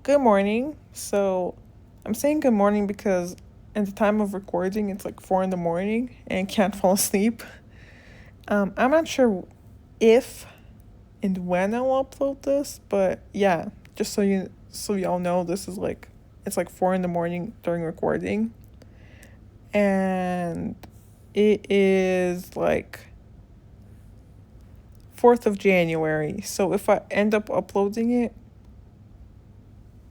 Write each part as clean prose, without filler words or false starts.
Good morning. So, I'm saying good morning because at the time of recording, it's like 4 in the morning and can't fall asleep. I'm not sure if and when I'll upload this, but yeah, just so y'all know, this is like it's like 4 in the morning during recording, and it is like 4th of January. So if I end up uploading it,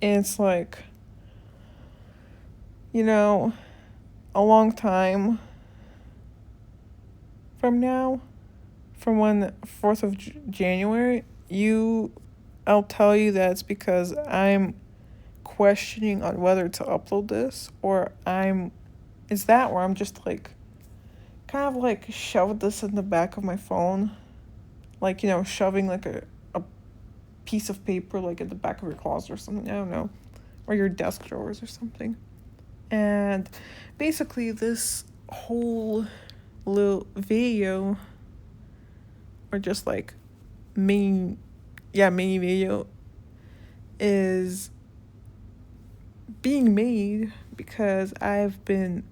it's like you know a long time from now, from when 4th of January, I'll tell you that it's because I'm questioning on whether to upload this or is that where I'm just like kind of like shoved this in the back of my phone, like shoving like a piece of paper like at the back of your closet or something. I don't know, or your desk drawers or something. And basically, this whole little video, or just like mini mini video, is being made because I've been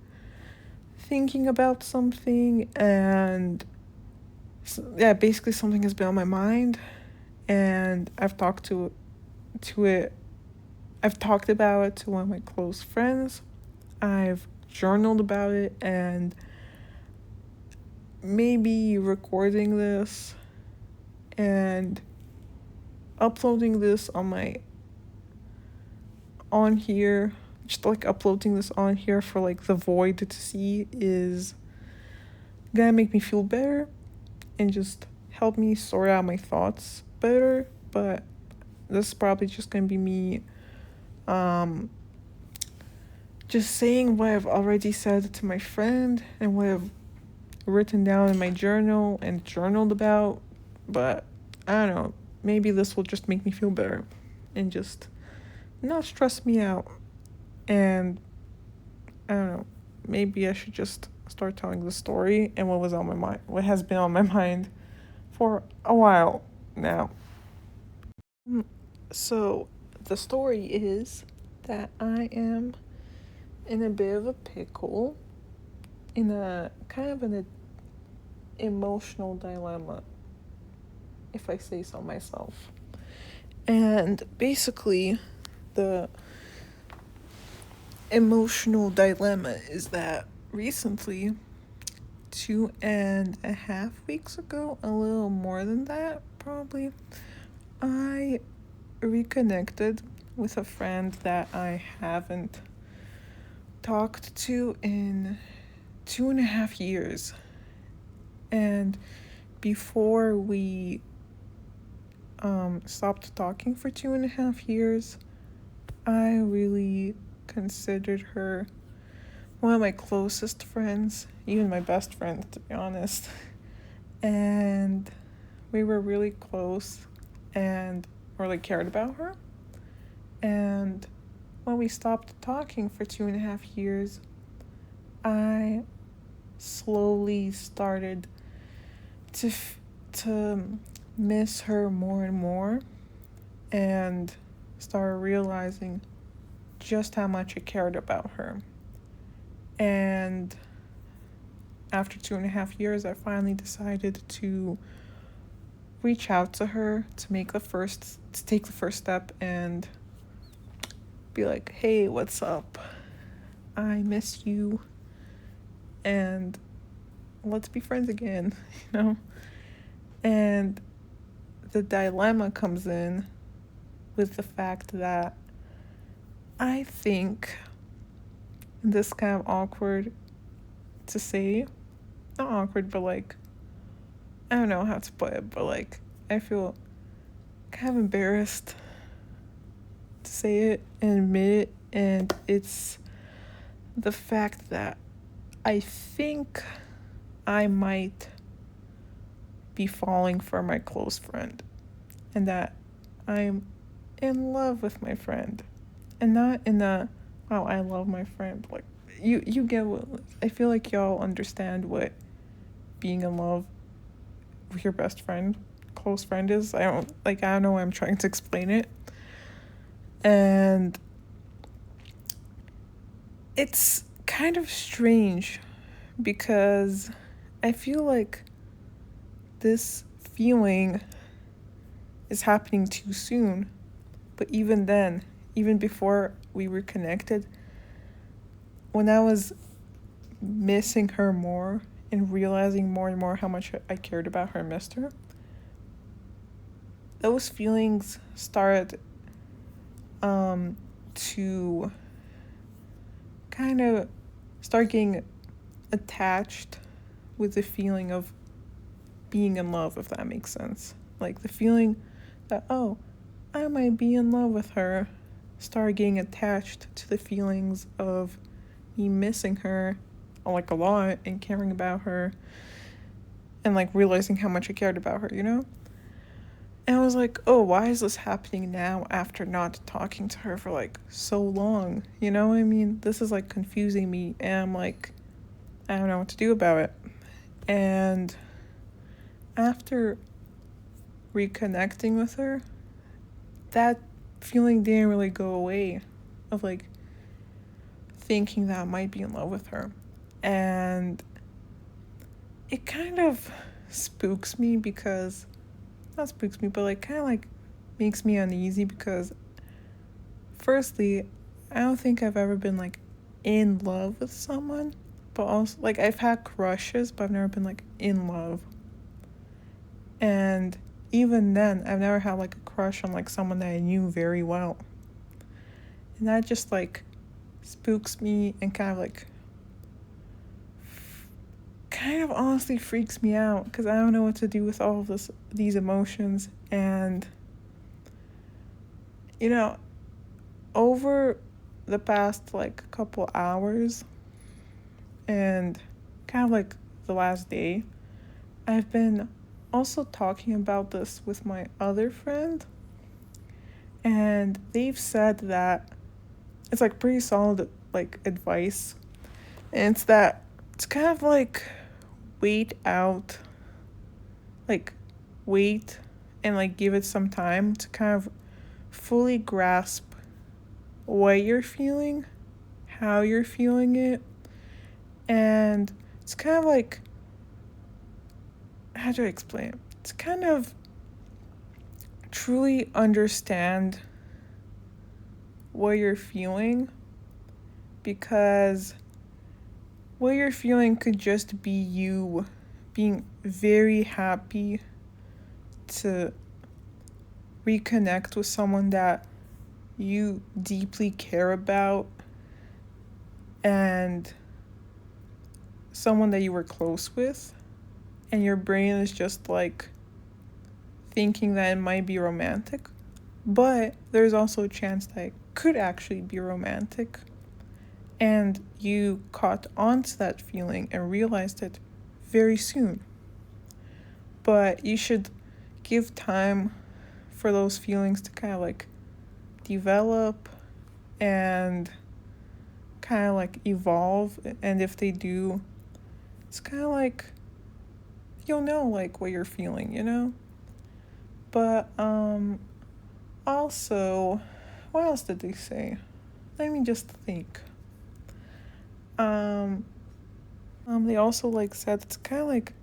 thinking about something, and yeah, basically something has been on my mind, and to it I've talked about it to one of my close friends. I've journaled about it, and maybe recording this and uploading this on here, just like uploading this on here for like the void to see, is gonna make me feel better and just help me sort out my thoughts better. But this is probably just gonna be me um just saying what I've already said to my friend and what I've written down in my journal and journaled about. But I don't know, maybe this will just make me feel better and just not stress me out. And I don't know, maybe I should just start telling the story and what was on my mind, what has been on my mind for a while now. So, the story is that I am in a bit of a pickle, in a kind of an emotional dilemma, if I say so myself. And basically, the emotional dilemma is that recently, 2.5 weeks ago, a little more than that, probably, I reconnected with a friend that I haven't talked to in 2.5 years. And before we stopped talking for 2.5 years, I really considered her one of my closest friends, even my best friend, to be honest. And we were really close and really cared about her. And when we stopped talking for 2.5 years, I slowly started to to miss her more and more, and started realizing just how much I cared about her. And after 2.5 years, I finally decided to reach out to her to take the first step and be like, hey, what's up? I miss you, and let's be friends again, you know? And the dilemma comes in with the fact that I think this kind of awkward to say, not awkward, but like, I don't know how to put it, but like, I feel kind of embarrassed to say it and admit it, and it's the fact that I think I might be falling for my close friend, and that I'm in love with my friend, and not in a wow, I love my friend, like, you get what I feel like. Y'all understand what being in love with your best friend, close friend, is. I don't know why I'm trying to explain it. And And it's kind of strange because I feel like this feeling is happening too soon. But even then, even before we were connected, when I was missing her more and realizing more and more how much I cared about her and missed her, those feelings started to kind of start getting attached with the feeling of being in love, if that makes sense. Like the feeling that, oh, I might be in love with her, start getting attached to the feelings of me missing her, like a lot, and caring about her, and like realizing how much I cared about her, you know? And I was like, oh, why is this happening now after not talking to her for like so long? You know what I mean? This is like confusing me, and I'm like, I don't know what to do about it. And after reconnecting with her, that feeling didn't really go away of like thinking that I might be in love with her. And it kind of spooks me because, not spooks me, but like kind of like makes me uneasy because firstly, I don't think I've ever been like in love with someone, but also like I've had crushes, but I've never been like in love. And even then, I've never had like a crush on like someone that I knew very well. And that just like spooks me and kind of honestly freaks me out because I don't know what to do with all of these emotions. And you know, over the past like couple hours and kind of like the last day, I've been also talking about this with my other friend, and they've said that it's like pretty solid like advice, and it's that it's kind of like wait out, like wait and like give it some time to kind of fully grasp what you're feeling, how you're feeling it, and it's kind of like, how do I explain it? It's kind of truly understand what you're feeling, because what you're feeling could just be you being very happy to reconnect with someone that you deeply care about and someone that you were close with, and your brain is just like thinking that it might be romantic, but there's also a chance that it could actually be romantic, and you caught on to that feeling and realized it very soon. But you should give time for those feelings to kind of like develop and kind of like evolve, and if they do, it's kind of like you'll know like what you're feeling, you know? But also, what else did they say? Let me just think. They also like said it's kind of like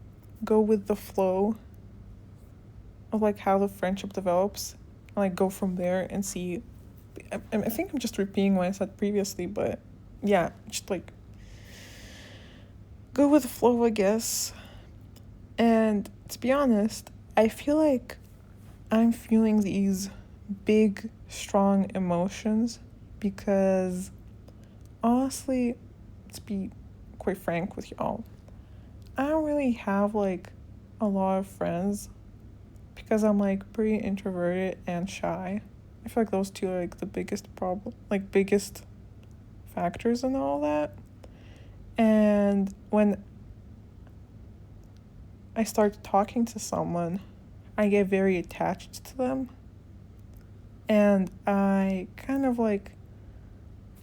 go with the flow of like how the friendship develops, and like go from there and see. I think I'm just repeating what I said previously, but yeah, just like go with the flow, I guess. And to be honest, I feel like I'm feeling these big, strong emotions because honestly, to be quite frank with y'all, I don't really have like a lot of friends because I'm like pretty introverted and shy. I feel like those two are like the biggest problem, like biggest factors in all that. And when I start talking to someone, I get very attached to them. And I kind of like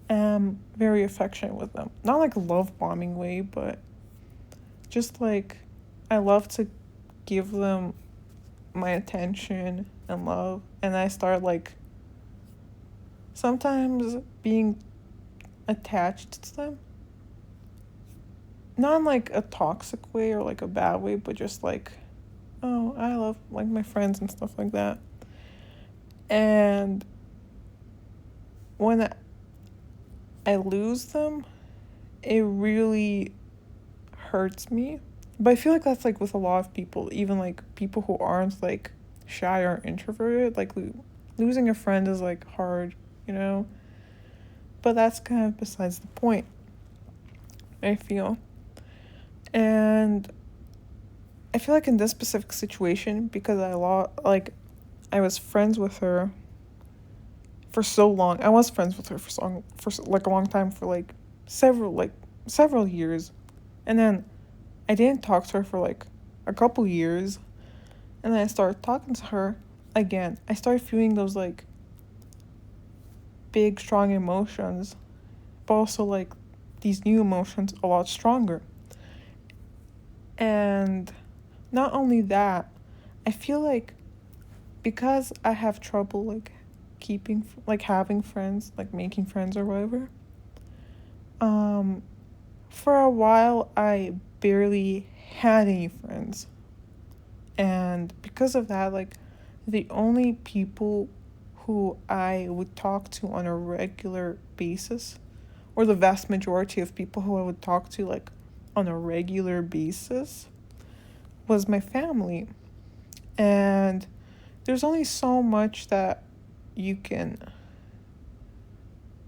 am very affectionate with them. Not like a love bombing way, but just like I love to give them my attention and love. And I start like sometimes being attached to them, not in like a toxic way or like a bad way, but just like, oh, I love like my friends and stuff like that. And when I lose them, it really hurts me. But I feel like that's like with a lot of people, even like people who aren't like shy or introverted, like losing a friend is like hard, you know? But that's kind of besides the point, I feel. And I feel like in this specific situation, because I was friends with her for so long. I was friends with her for like a long time, for like several years. And then I didn't talk to her for like a couple years. And then I started talking to her again. I started feeling those like big strong emotions, but also like these new emotions a lot stronger. And not only that, I feel like because I have trouble like having friends, like making friends or whatever, for a while I barely had any friends. And because of that, like the only people who I would talk to on a regular basis, or the vast majority of people who I would talk to like on a regular basis, was my family. And there's only so much that you can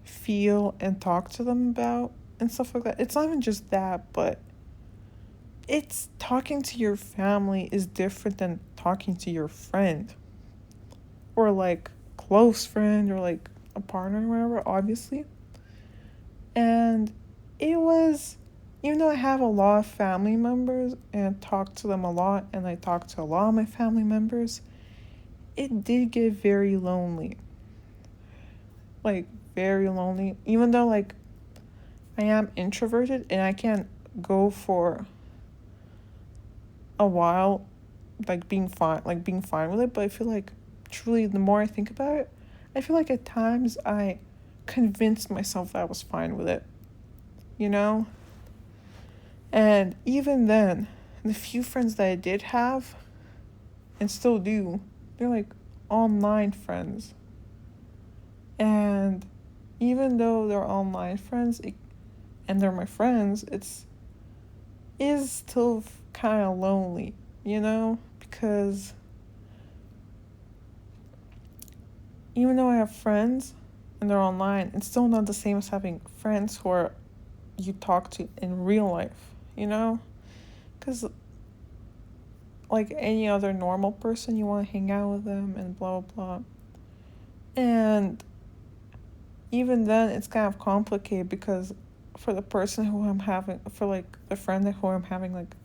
feel and talk to them about and stuff like that. It's not even just that, but it's talking to your family is different than talking to your friend or like close friend or like a partner or whatever, obviously. And it was, even though I have a lot of family members and talk to them a lot, and I talk to a lot of my family members, it did get very lonely. Like, very lonely. Even though, like, I am introverted and I can't go for a while, like, being fine with it, but I feel like, truly, the more I think about it, I feel like at times I convinced myself that I was fine with it, you know? And even then, the few friends that I did have, and still do, they're like online friends. And even though they're online friends, and they're my friends, is still kind of lonely, you know? Because even though I have friends and they're online, it's still not the same as having friends who are you talk to in real life, you know? Because like any other normal person, you want to hang out with them and blah blah blah. And even then, it's kind of complicated because for the person who I'm having, for like the friend who I'm having like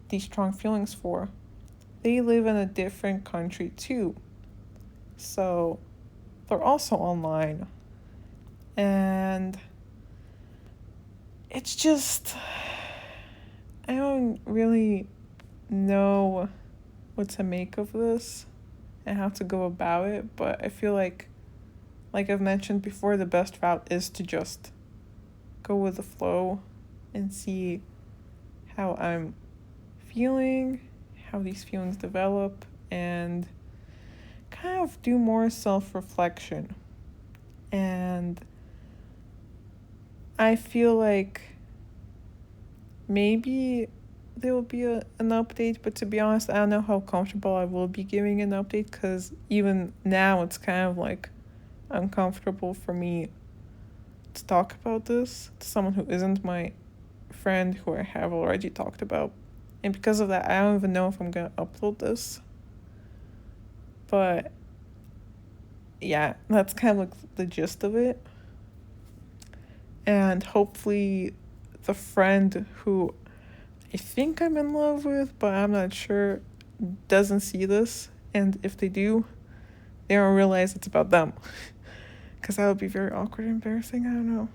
these strong feelings for, they live in a different country too. So they're also online. And it's just, I don't really know what to make of this and how to go about it, but I feel like I've mentioned before, the best route is to just go with the flow and see how I'm feeling, how these feelings develop, and kind of do more self-reflection. And I feel like maybe there will be an update, but to be honest, I don't know how comfortable I will be giving an update, because even now it's kind of like uncomfortable for me to talk about this to someone who isn't my friend who I have already talked about. And because of that, I don't even know if I'm gonna upload this. But yeah, that's kind of like the gist of it. And hopefully the friend who I think I'm in love with, but I'm not sure, doesn't see this. And if they do, they don't realize it's about them. Because that would be very awkward and embarrassing. I don't know.